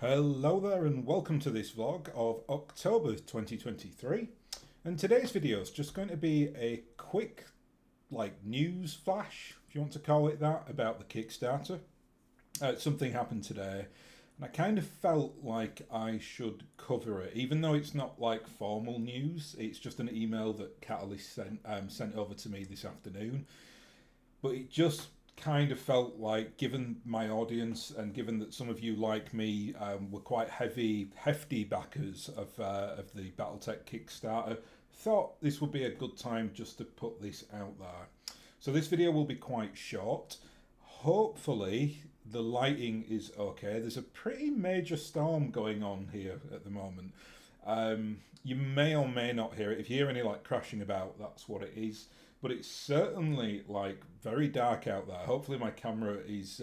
Hello there and welcome to this vlog of October 2023, and today's video is just going to be a quick news flash, if you want to call it that, about the Kickstarter. Something happened today and I kind of felt like I should cover it, even though it's not like formal news. It's just an email that Catalyst sent over to me this afternoon, but it just kind of felt like, given my audience and given that some of you like me were quite hefty backers of the BattleTech Kickstarter, thought this would be a good time just to put this out there. So this video will be quite short. Hopefully the lighting is okay. There's a pretty major storm going on here at the moment. You may or may not hear it. If you hear any crashing about, that's what it is. But it's certainly very dark out there. Hopefully my camera is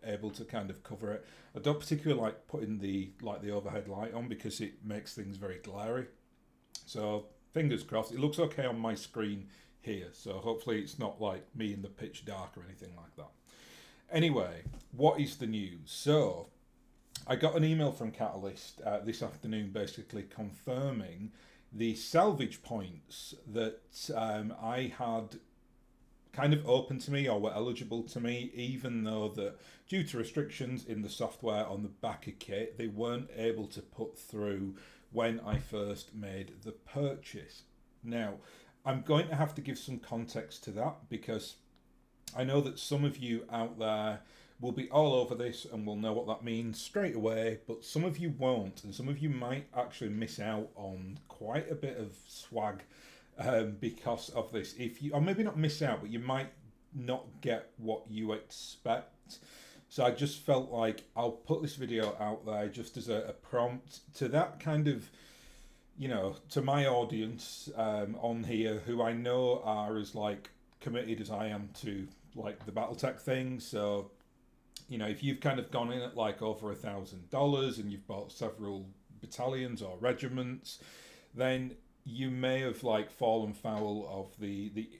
able to kind of cover it. I don't particularly like putting the overhead light on because it makes things very glary. So fingers crossed. It looks okay on my screen here. So hopefully it's not like me in the pitch dark or anything like that. Anyway, what is the news? So I got an email from Catalyst this afternoon basically confirming the salvage points that I had kind of open to me or were eligible to me, even though that due to restrictions in the software on the back of kit, they weren't able to put through when I first made the purchase. Now, I'm going to have to give some context to that because I know that some of you out there will be all over this and will know what that means straight away, but some of you won't, and some of you might actually miss out on quite a bit of swag because of this. If you, or maybe not miss out, but you might not get what you expect. So I just felt like I'll put this video out there just as a prompt to that kind of, to my audience on here, who I know are as committed as I am to the BattleTech thing. So if you've kind of gone in at over $1,000 and you've bought several battalions or regiments, then you may have fallen foul of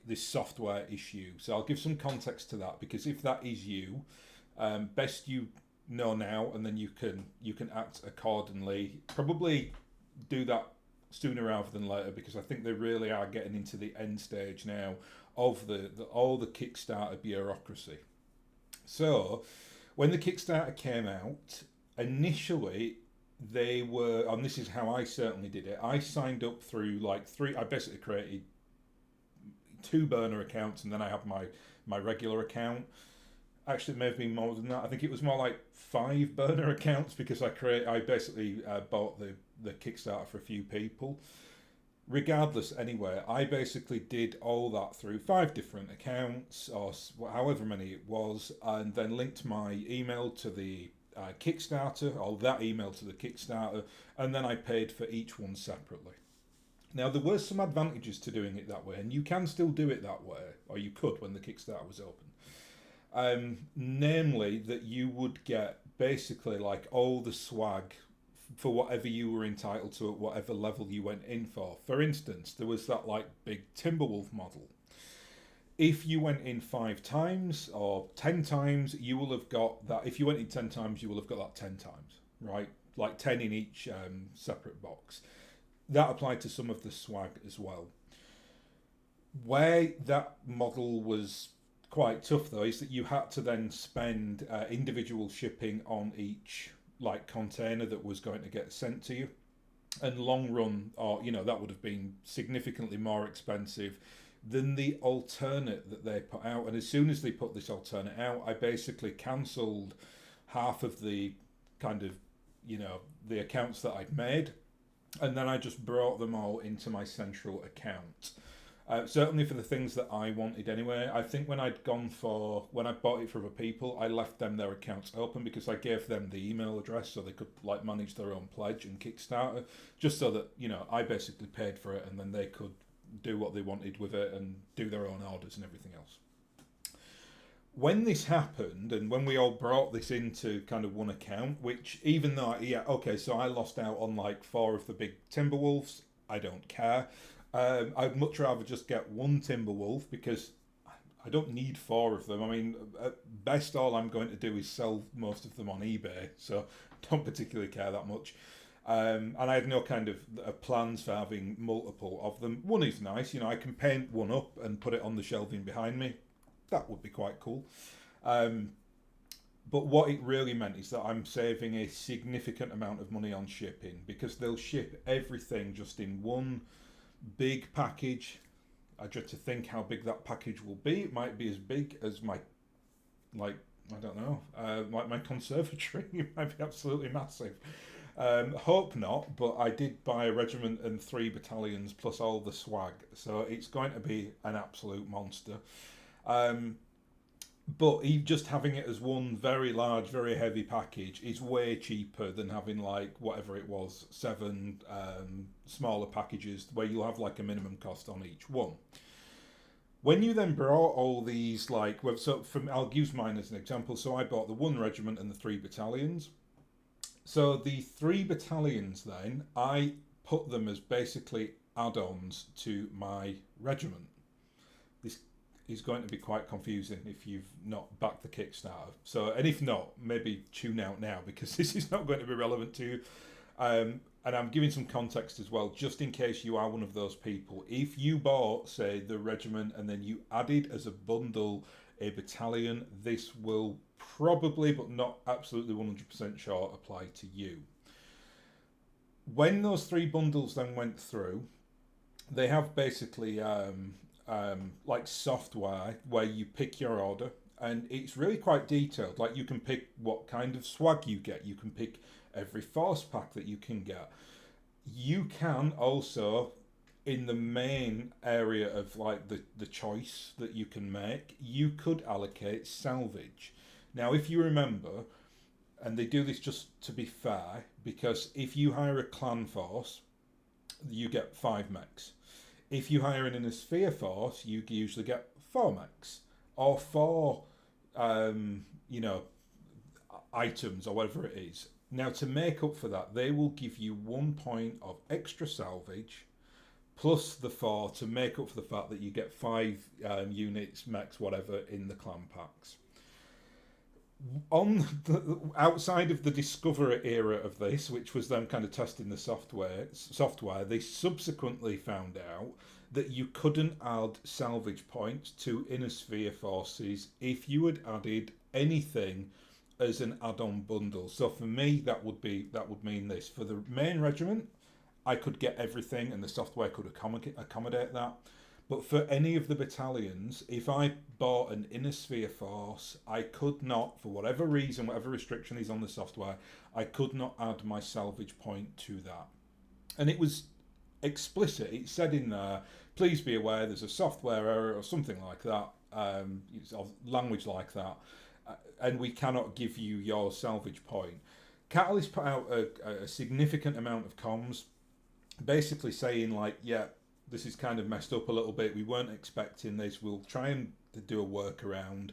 this software issue. So I'll give some context to that, because if that is you, best you know now, and then you can act accordingly. Probably do that sooner rather than later, because I think they really are getting into the end stage now of all the Kickstarter bureaucracy. So when the Kickstarter came out, initially they were, and this is how I certainly did it, I signed up through I basically created 2 burner accounts, and then I have my regular account. Actually, it may have been more than that. I think it was more like 5 burner accounts, because I basically bought the Kickstarter for a few people. Regardless, anyway, I basically did all that through 5 different accounts, or however many it was, and then linked my email to the Kickstarter, or that email to the Kickstarter, and then I paid for each one separately. Now, there were some advantages to doing it that way, and you can still do it that way, or you could when the Kickstarter was open. Namely, that you would get basically all the swag for whatever you were entitled to at whatever level you went in for. For instance, there was that big Timberwolf model. If you went in 5 times or 10 times, you will have got that. If you went in 10 times, you will have got that 10 times, right? 10 in each separate box. That applied to some of the swag as well. Where that model was quite tough, though, is that you had to then spend individual shipping on each container that was going to get sent to you, and long run, or that would have been significantly more expensive than the alternate that they put out. And as soon as they put this alternate out, I basically cancelled half of the kind of the accounts that I'd made, and then I just brought them all into my central account. Certainly for the things that I wanted anyway. I think when I bought it for other people, I left them their accounts open, because I gave them the email address so they could manage their own pledge and Kickstarter, just so that I basically paid for it, and then they could do what they wanted with it and do their own orders and everything else. When this happened, and when we all brought this into kind of one account, which, even though so I lost out on 4 of the big Timberwolves, I don't care. I'd much rather just get one Timberwolf, because I don't need four of them. I mean, at best, all I'm going to do is sell most of them on eBay, so don't particularly care that much. And I had no kind of plans for having multiple of them. One is nice, I can paint one up and put it on the shelving behind me. That would be quite cool. Um, but what it really meant is that I'm saving a significant amount of money on shipping because they'll ship everything just in one big package. I dread to think how big that package will be. It might be as big as my, like, I don't know, like my conservatory. It might be absolutely massive. Hope not, but I did buy a regiment and 3 battalions plus all the swag, so it's going to be an absolute monster. Um, but just having it as one very large, very heavy package is way cheaper than having like whatever it was, 7 smaller packages where you'll have like a minimum cost on each one. When you then brought all these I'll use mine as an example. So I bought the 1 regiment and the 3 battalions. So the 3 battalions then, I put them as basically add-ons to my regiment. This is going to be quite confusing if you've not backed the Kickstarter. So, and if not, maybe tune out now because this is not going to be relevant to you. And I'm giving some context as well, just in case you are one of those people. If you bought, say, the regiment and then you added as a bundle a battalion, this will probably, but not absolutely 100% sure, apply to you. When those 3 bundles then went through, they have basically like software where you pick your order, and it's really quite detailed. Like you can pick what kind of swag you get, you can pick every force pack that you can get. You can also, in the main area of like the choice that you can make, you could allocate salvage. Now, if you remember, and they do this just to be fair, because if you hire a clan force, you get 5 mechs. If you hire an inner sphere force, you usually get 4 mechs or 4, items or whatever it is. Now, to make up for that, they will give you 1 point of extra salvage plus the 4 to make up for the fact that you get 5 units, mechs, whatever, in the clan packs. Outside of the Discovery era of this, which was them kind of testing the software, they subsequently found out that you couldn't add salvage points to inner sphere forces if you had added anything as an add-on bundle. So for me, that would mean this: for the main regiment, I could get everything, and the software could accommodate that. But for any of the battalions, if I bought an inner sphere force, I could not, for whatever reason, whatever restriction is on the software, I could not add my salvage point to that. And it was explicit. It said in there, please be aware there's a software error or something like that, language like that, and we cannot give you your salvage point. Catalyst put out a significant amount of comms, basically saying like, yeah, this is kind of messed up a little bit. We weren't expecting this. We'll try and do a workaround.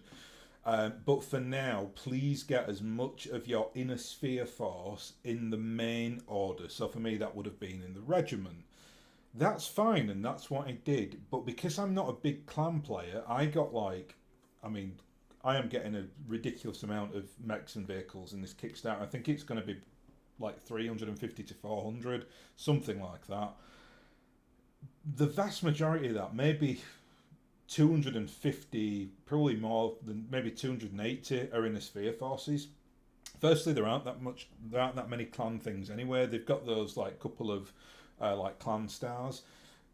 But for now, please get as much of your inner sphere force in the main order. So for me, that would have been in the regiment. That's fine, and that's what I did. But because I'm not a big clan player, I got I am getting a ridiculous amount of mechs and vehicles in this Kickstarter. I think it's going to be like 350 to 400, something like that. The vast majority of that, maybe 250, probably more than maybe 280, are in the sphere forces. Firstly, there aren't that many clan things anyway. They've got those like couple of like clan stars,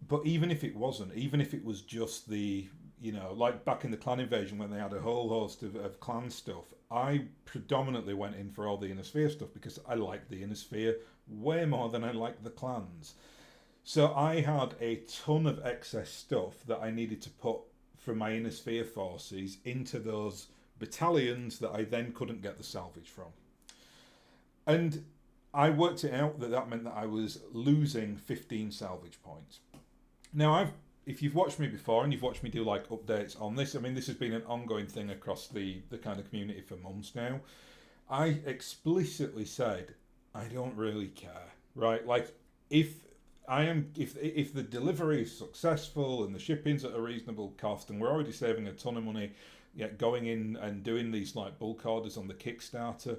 but even if it was just the, like back in the clan invasion when they had a whole host of clan stuff, I predominantly went in for all the inner sphere stuff because I liked the inner sphere way more than I liked the clans. So I had a ton of excess stuff that I needed to put from my inner sphere forces into those battalions that I then couldn't get the salvage from. And I worked it out that meant that I was losing 15 salvage points. Now, if you've watched me before and you've watched me do like updates on this, this has been an ongoing thing across the kind of community for months now. I explicitly said, I don't really care, right? Like, if I am if the delivery is successful and the shipping's at a reasonable cost, and we're already saving a ton of money, going in and doing these like bulk orders on the Kickstarter,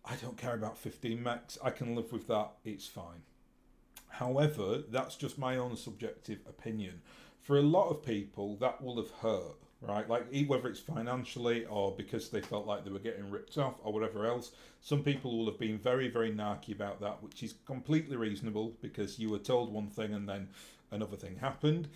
I don't care about 15 mechs. I can live with that. It's fine. However, that's just my own subjective opinion. For a lot of people, that will have hurt, right? Like whether it's financially or because they felt like they were getting ripped off or whatever else. Some people will have been very, very narky about that, which is completely reasonable because you were told one thing and then another thing happened.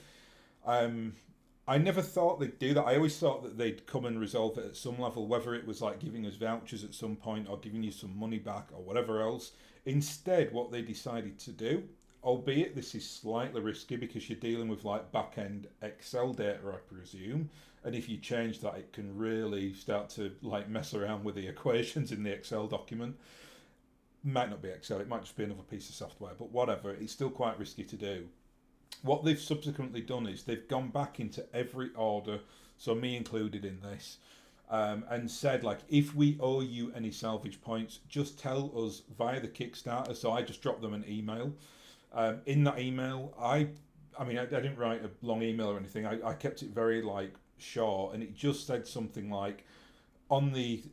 I never thought they'd do that. I always thought that they'd come and resolve it at some level, whether it was like giving us vouchers at some point or giving you some money back or whatever else. Instead, what they decided to do, albeit this is slightly risky because you're dealing with like back end Excel data, I presume, and if you change that, it can really start to like mess around with the equations in the Excel document. Might not be Excel, it might just be another piece of software, but whatever, it's still quite risky to do. What they've subsequently done is they've gone back into every order, so me included in this, and said like, if we owe you any salvage points, just tell us via the Kickstarter. So I just dropped them an email. In that email, I didn't write a long email or anything. I kept it very like short, and it just said something like, on the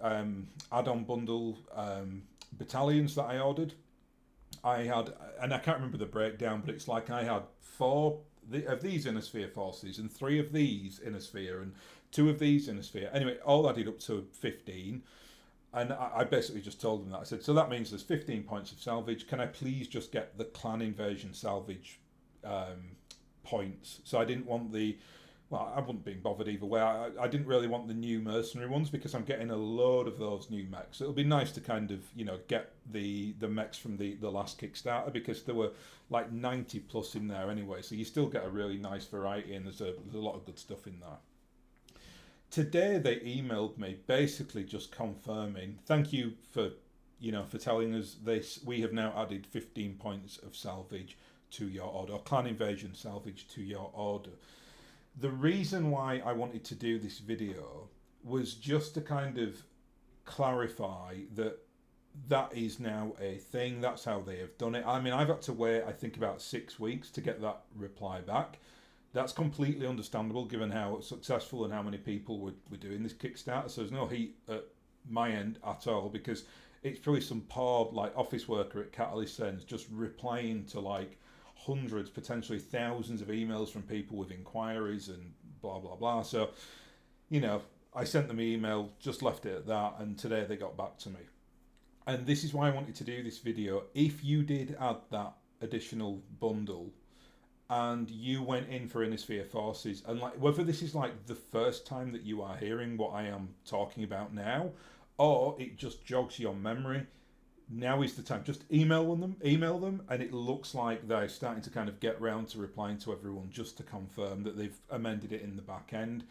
add-on bundle battalions that I ordered, I had, and I can't remember the breakdown, but it's like I had 4 of these inner sphere forces and 3 of these inner sphere and 2 of these inner sphere. Anyway, all added up to 15. And I basically just told them that. I said, so that means there's 15 points of salvage. Can I please just get the clan invasion salvage points? So I didn't want I wouldn't be bothered either way. I didn't really want the new mercenary ones because I'm getting a load of those new mechs. It'll be nice to kind of, get the mechs from the last Kickstarter because there were like 90 plus in there anyway. So you still get a really nice variety and there's a lot of good stuff in there. Today they emailed me basically just confirming, thank you for telling us this. We have now added 15 points of salvage to your order, or clan invasion salvage to your order. The reason why I wanted to do this video was just to kind of clarify that that is now a thing. That's how they have done it. I mean, I've had to wait, I think, about 6 weeks to get that reply back. That's completely understandable given how successful and how many people were doing this Kickstarter. So there's no heat at my end at all because it's probably some poor like office worker at Catalyst Sends just replying to like hundreds, potentially thousands of emails from people with inquiries and blah, blah, blah. So, I sent them an email, just left it at that, and today they got back to me. And this is why I wanted to do this video. If you did add that additional bundle and you went in for Innisphere Forces, and like whether this is like the first time that you are hearing what I am talking about now, or it just jogs your memory, now is the time. Just email them, and it looks like they're starting to kind of get round to replying to everyone just to confirm that they've amended it in the back end.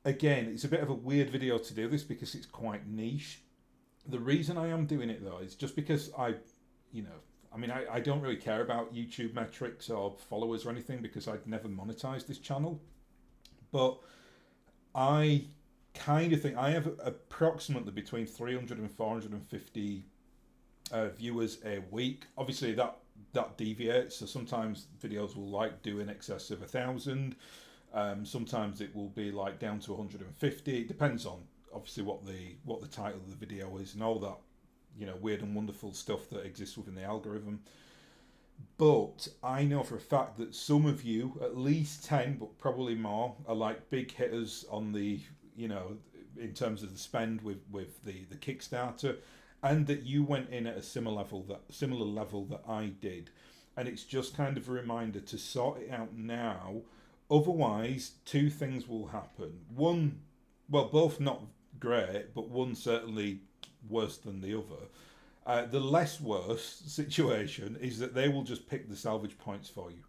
Again, it's a bit of a weird video to do this because it's quite niche. The reason I am doing it though is just because I don't really care about YouTube metrics or followers or anything because I'd never monetized this channel. But I kind of think I have approximately between 300 and 450 viewers a week. Obviously that deviates, so sometimes videos will like do in excess of 1,000. Sometimes it will be like down to 150. It depends on obviously what the title of the video is and all that weird and wonderful stuff that exists within the algorithm. But I know for a fact that some of you, at least 10 but probably more, are like big hitters on the in terms of the spend with the Kickstarter, and that you went in at a similar level that I did. And it's just kind of a reminder to sort it out now. Otherwise, 2 things will happen. One, well, both not great, but one certainly worse than the other. The less worse situation is that they will just pick the salvage points for you.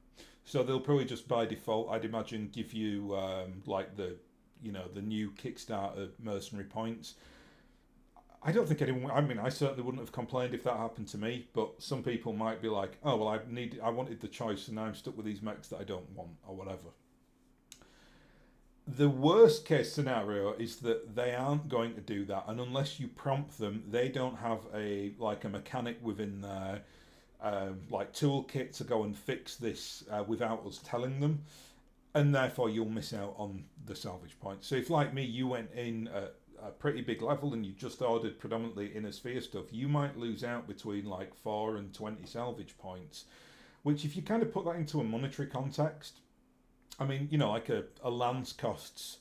So they'll probably just by default, I'd imagine, give you like the new Kickstarter mercenary points. I don't think anyone, I certainly wouldn't have complained if that happened to me, but some people might be like, oh, well, I wanted the choice and now I'm stuck with these mechs that I don't want, or whatever. The worst case scenario is that they aren't going to do that, and unless you prompt them, they don't have a mechanic within there like toolkit to go and fix this without us telling them, and therefore you'll miss out on the salvage point. So if, like me, you went in at a pretty big level and you just ordered predominantly inner sphere stuff, you might lose out between like 4 and 20 salvage points, which if you kind of put that into a monetary context, I mean, you know, like a lance costs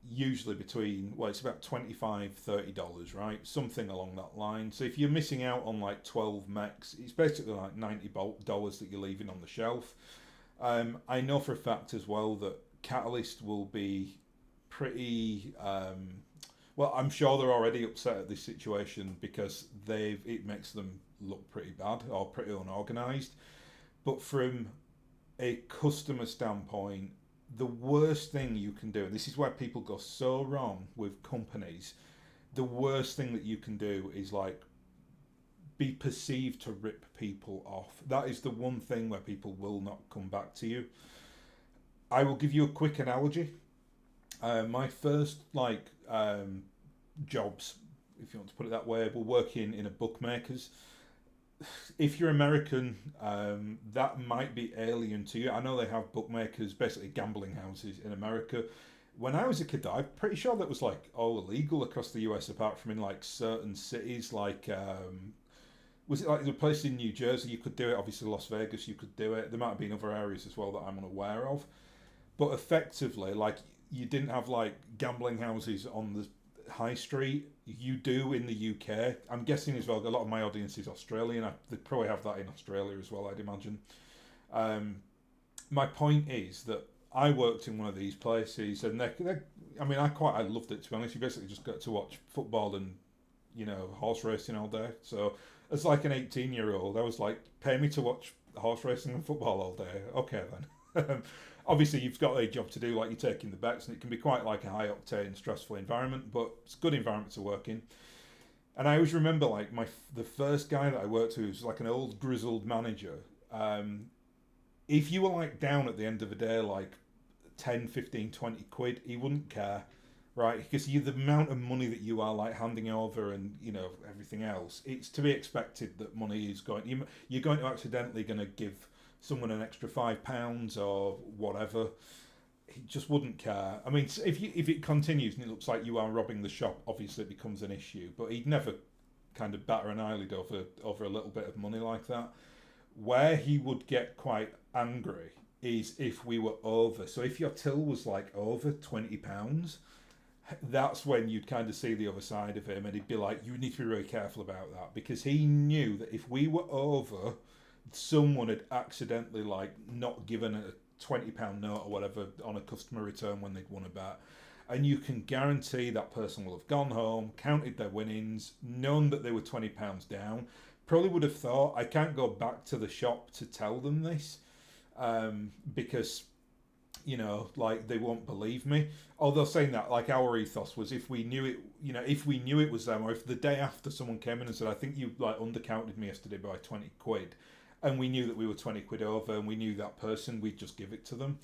usually between, well, it's about $25-$30, right? Something along that line. So if you're missing out on like 12 mechs, it's basically like $90 that you're leaving on the shelf. I know for a fact as well that Catalyst will be pretty. Well, I'm sure they're already upset at this situation because it makes them look pretty bad or pretty unorganized. But from a customer standpoint, the worst thing you can do, and this is where people go so wrong with companies, the worst thing that you can do is like be perceived to rip people off. That is the one thing where people will not come back to you. I will give you a quick analogy. My first jobs, if you want to put it that way, were working in a bookmaker's. If you're American, that might be alien to you. I know they have bookmakers, basically gambling houses in America. When I was a kid, I'm pretty sure that was like all illegal across the US, apart from in like certain cities. Like, was it like the place in New Jersey you could do it? Obviously, Las Vegas you could do it. There might have been other areas as well that I'm unaware of. But effectively, like you didn't have like gambling houses on the high street. You do in the UK. I'm guessing as well. A lot of my audience is Australian. They probably have that in Australia as well, I'd imagine. My point is that I worked in one of these places, and I mean, I loved it, to be honest. You basically just got to watch football and horse racing all day. So as like an 18-year-old, I was like, pay me to watch horse racing and football all day. Okay then. Obviously, you've got a job to do, like you're taking the bets, and it can be quite like a high octane, stressful environment, but it's a good environment to work in. And I always remember, like the first guy that I worked with was like an old grizzled manager. If you were like down at the end of the day, like 10, 15, 20 quid, he wouldn't care, right? Because the amount of money that you are like handing over, and everything else, it's to be expected that money is you're going to accidentally going to give someone an extra £5 or whatever. He just wouldn't care. I mean, if it continues and it looks like you are robbing the shop, obviously it becomes an issue. But he'd never kind of batter an eyelid over a little bit of money like that. Where he would get quite angry is if we were over. So if your till was like over £20, that's when you'd kind of see the other side of him, and he'd be like, you need to be really careful about that, because he knew that if we were over, someone had accidentally like not given a £20 note or whatever on a customer return when they'd won a bet, and you can guarantee that person will have gone home, counted their winnings, known that they were £20 down, probably would have thought, I can't go back to the shop to tell them this, because like they won't believe me. Although saying that, like our ethos was, if we knew it was them, or if the day after someone came in and said, I think you like undercounted me yesterday by 20 quid, and we knew that we were 20 quid over and we knew that person, we'd just give it to them.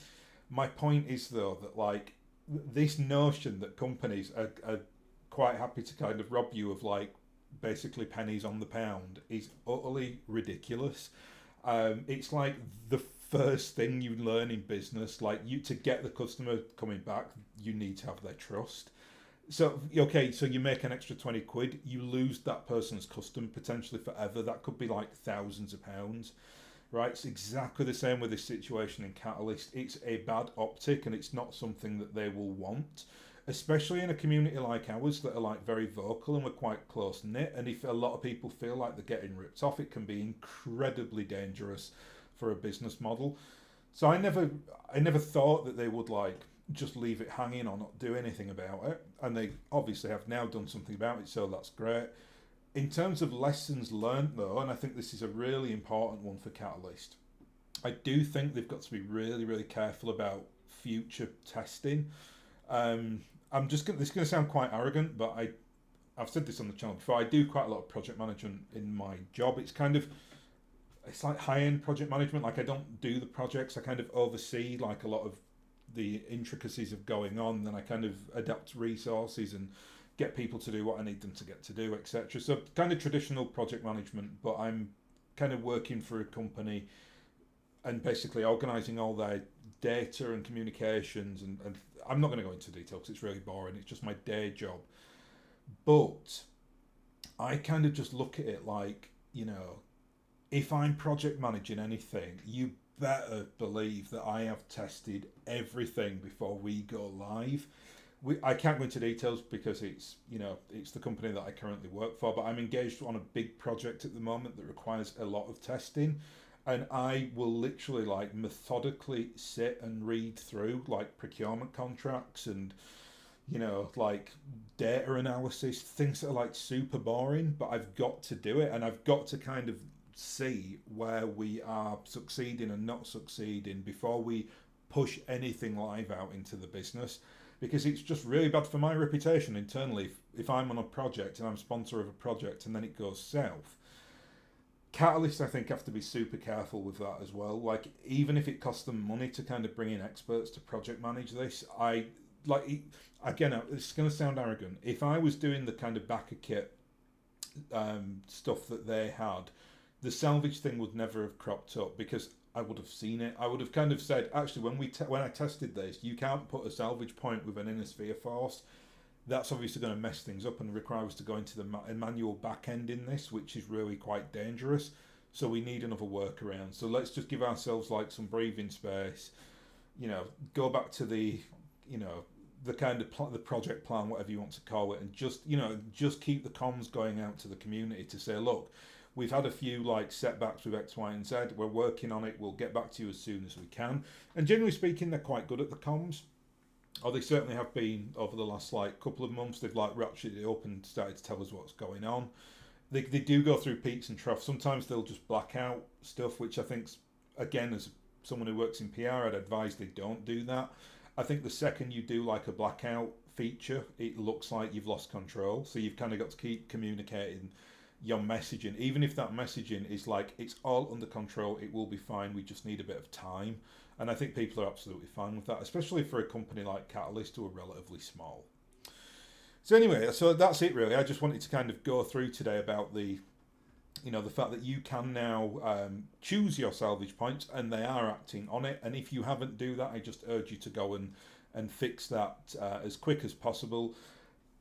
My point is though that like this notion that companies are quite happy to kind of rob you of like basically pennies on the pound is utterly ridiculous. It's like the first thing you learn in business, like to get the customer coming back, you need to have their trust. So, okay, so you make an extra 20 quid, you lose that person's custom potentially forever. That could be like thousands of pounds, right? It's exactly the same with this situation in Catalyst. It's a bad optic, and it's not something that they will want, especially in a community like ours that are like very vocal and we're quite close knit. And if a lot of people feel like they're getting ripped off, it can be incredibly dangerous for a business model. So I never thought that they would like just leave it hanging or not do anything about it, and they obviously have now done something about it, so that's great. In terms of lessons learned though, and I think this is a really important one for Catalyst, I do think they've got to be really, really careful about future testing. This is going to sound quite arrogant, but I've said this on the channel before, I do quite a lot of project management in my job. It's like high-end project management. Like I don't do the projects, I kind of oversee like a lot of the intricacies of going on, then I kind of adapt resources and get people to do what I need them to get to do, etc. So kind of traditional project management, but I'm kind of working for a company and basically organising all their data and communications, and I'm not going to go into detail because it's really boring. It's just my day job. But I kind of just look at it like, if I'm project managing anything, you better believe that I have tested everything before we go live. I can't go into details because it's the company that I currently work for, but I'm engaged on a big project at the moment that requires a lot of testing, and I will literally like methodically sit and read through like procurement contracts and like data analysis, things that are like super boring, but I've got to do it, and I've got to kind of see where we are succeeding and not succeeding before we push anything live out into the business, because it's just really bad for my reputation internally if I'm on a project and I'm sponsor of a project and then it goes south. Catalyst, I think, have to be super careful with that as well. Like, even if it costs them money to kind of bring in experts to project manage this, again, it's going to sound arrogant. If I was doing the kind of backer kit stuff that they had, the salvage thing would never have cropped up because I would have seen it. I would have kind of said, actually, when I tested this, you can't put a salvage point with an inner sphere force. That's obviously going to mess things up and require us to go into the manual back end in this, which is really quite dangerous. So we need another workaround. So let's just give ourselves like some breathing space. Go back to the kind of the project plan, whatever you want to call it, and just keep the comms going out to the community to say, look, we've had a few like setbacks with X, Y, and Z. We're working on it. We'll get back to you as soon as we can. And generally speaking, they're quite good at the comms. Or they certainly have been over the last like couple of months. They've like ratcheted it up and started to tell us what's going on. They do go through peaks and troughs. Sometimes they'll just black out stuff, which I think, again, as someone who works in PR, I'd advise they don't do that. I think the second you do like a blackout feature, it looks like you've lost control. So you've kind of got to keep communicating your messaging, even if that messaging is like, it's all under control, it will be fine, we just need a bit of time. And I think people are absolutely fine with that, especially for a company like Catalyst, who are relatively small. So anyway, so that's it really. I just wanted to kind of go through today about the fact that you can now choose your salvage points, and they are acting on it. And if you haven't do that, I just urge you to go and fix that as quick as possible.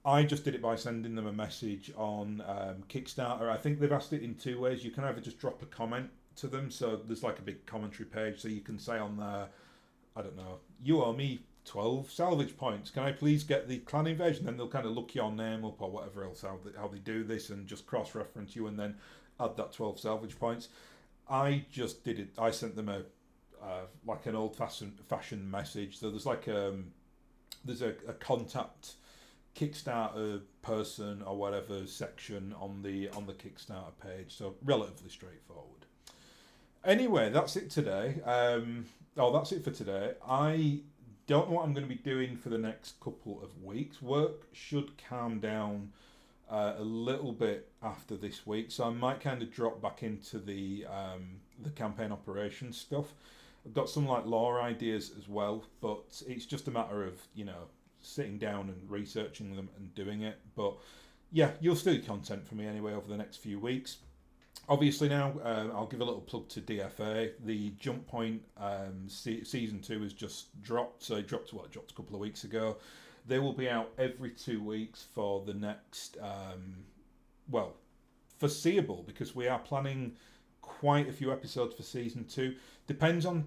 I just did it by sending them a message on Kickstarter. I think they've asked it in two ways. You can either just drop a comment to them, so there's like a big commentary page, so you can say on there, I don't know, you owe me 12 salvage points, can I please get the clan invasion? Then they'll kind of look your name up or whatever else, how they do this, and just cross-reference you and then add that 12 salvage points. I just did it. I sent them a like an old-fashioned message. So there's like there's a contact Kickstarter person or whatever section on the Kickstarter page, so relatively straightforward. Anyway, that's it today. That's it for today. I don't know what I'm going to be doing for the next couple of weeks. Work should calm down a little bit after this week, so I might kind of drop back into the campaign operations stuff. I've got some like lore ideas as well, but it's just a matter of sitting down and researching them and doing it. But yeah, you'll still get content from me anyway over the next few weeks. Obviously now, I'll give a little plug to DFA. The Jump Point Season 2 has just dropped. So it dropped a couple of weeks ago. They will be out every 2 weeks for the next, foreseeable, because we are planning quite a few episodes for Season 2. Depends on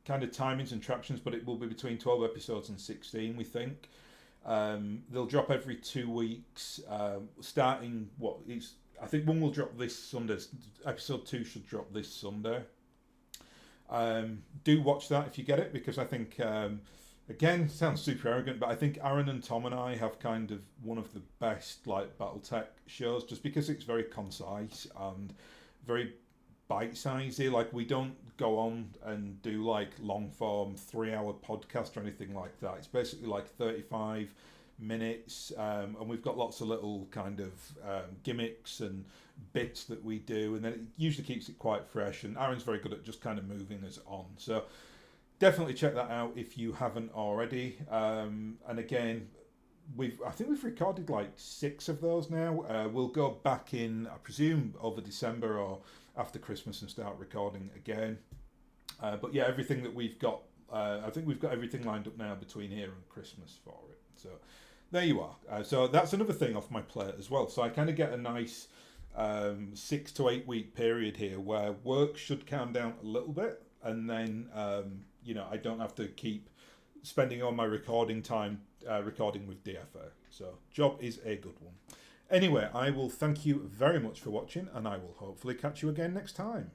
kind of timings and tractions, but it will be between 12 episodes and 16, we think. They'll drop every 2 weeks, starting I think one will drop this Sunday. Episode 2 should drop this Sunday. Do watch that if you get it, because I think, again, sounds super arrogant, but I think Aaron and Tom and I have kind of one of the best like BattleTech shows, just because it's very concise and very bite-sizey. Like, we don't go on and do like long-form 3-hour podcast or anything like that. It's basically like 35 minutes, and we've got lots of little kind of gimmicks and bits that we do, and then it usually keeps it quite fresh, and Aaron's very good at just kind of moving us on. So definitely check that out if you haven't already. And again, I think we've recorded like 6 of those now. We'll go back in, I presume, over December or after Christmas and start recording again. But yeah, everything that we've got, I think we've got everything lined up now between here and Christmas for it. So there you are. So that's another thing off my plate as well. So I kind of get a nice 6 to 8 week period here where work should calm down a little bit, and then I don't have to keep spending all my recording time recording with DFA. So job is a good one. Anyway, I will thank you very much for watching, and I will hopefully catch you again next time.